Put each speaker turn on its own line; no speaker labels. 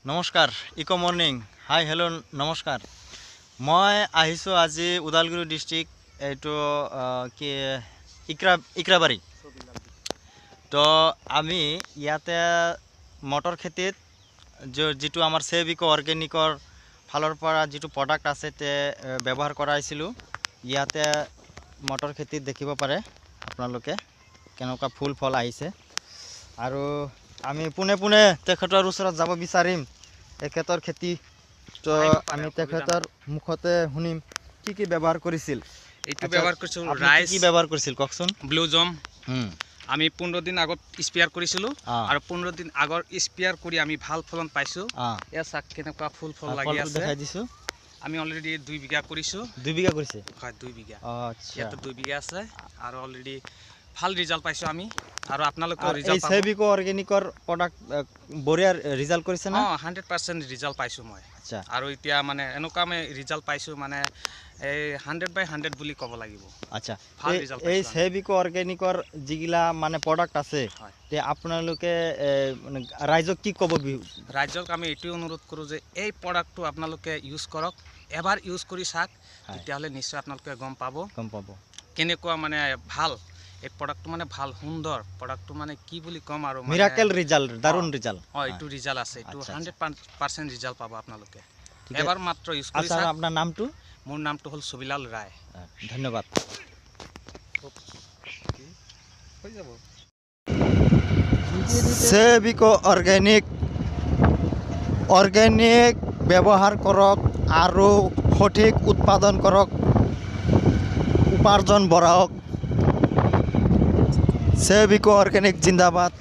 নমস্কাৰ eco morning hi hello' নমস্কাৰ মই আহিছোঁ আজি ওদালগুৰি ডিষ্ট্ৰিক্ট এইটো কি ইকৰাবাৰী তো আমি ইয়াতে মটৰ খেতিত যিটো আমাৰ সেবিকো অৰ্গেনিকৰ ফালৰ পৰা যিটো প্ৰডাক্ট আছে তে ব্যৱহাৰ কৰাইছিলোঁ ইয়াতে মটৰ খেতিত দেখিব পাৰে আপোনালোকে কেনেকুৱা ফুল ফল আহিছে আৰু আমি পোনে পোনে তেখেতৰ ওচৰত যাব বিচাৰিম তেখেতৰ খেতি তো আমি তেখেতৰ মুখতে শুনিম কি ব্যৱহাৰ কৰিছিল
এইটো ব্যৱহাৰ কৰিছো
ৰাইস কি ব্যৱহাৰ কৰিছিল কওকচোন
ব্লু জম আমি 15 দিন আগত স্প্ৰেয়াৰ কৰিছিলো আৰু 15 দিন আগৰ স্প্ৰেয়াৰ কৰি আমি ভাল ফলন পাইছো এয়া চাক কেনেকুৱা ফুল ফল লাগি আছে
দেখাই দিছো
আমি অলৰেডি 2 বিঘা কৰিছো
2 বিঘা কৰিছে
হয় 2 বিঘা
আচ্ছা
ইয়াতে 2 বিঘা আছে আৰু অলৰেডি ভাল ৰিজাল্ট পাইছো আমি আৰু আপোনালোকৰ
এই
ৰিজাল্ট পাব
সেবিকো অৰ্গেনিকৰ প্ৰডাক্ট বঢ়িয়া ৰিজাল্ট কৰিছে না
100% ৰিজাল্ট পাইছো মই
আচ্ছা
আৰু এতিয়া মানে এনেকুৱা আমি ৰিজাল্ট পাইছো মানে এই 100/100 বুলি ক'ব লাগিব
আচ্ছা
ভাল ৰিজাল্ট
এই সেবিকো অৰ্গেনিকৰ যিগিলা মানে প্ৰডাক্ট আছে তে আপোনালোকে মানে ৰাইজক কি ক'ব
ৰাইজক আমি এইটো অনুৰোধ কৰোঁ যে এই প্ৰডাক্টটো আপোনালোকে ইউজ কৰক এবাৰ ইউজ কৰি চাওক তেতিয়াহ'লে নিশ্চয় আপোনালোকে গম পাব কেনেকুৱা মানে ভাল এই প্ৰডাক্টটো মানে ভাল সুন্দৰ প্ৰডাক্টটো মানে কি বুলি ক'ম আৰু
মিৰাকেল ৰিজাল্ট দাৰুণ ৰিজাল্ট
এইটো ৰিজাল্ট আছে এইটো 100% ৰিজাল্ট পাব আপোনালোকে এবাৰ মাত্ৰ ইউজ কৰি
চাওক আপোনাৰ নামটো
মোৰ নামটো হ'ল ছবিলাল ৰায়
ধন্যবাদ সেবিকো অৰ্গেনিক ব্যৱহাৰ কৰক আৰু সঠিক উৎপাদন কৰক উপাৰ্জন বঢ়াওক সেবিকো অৰ্গেনিক জিন্দাবাদ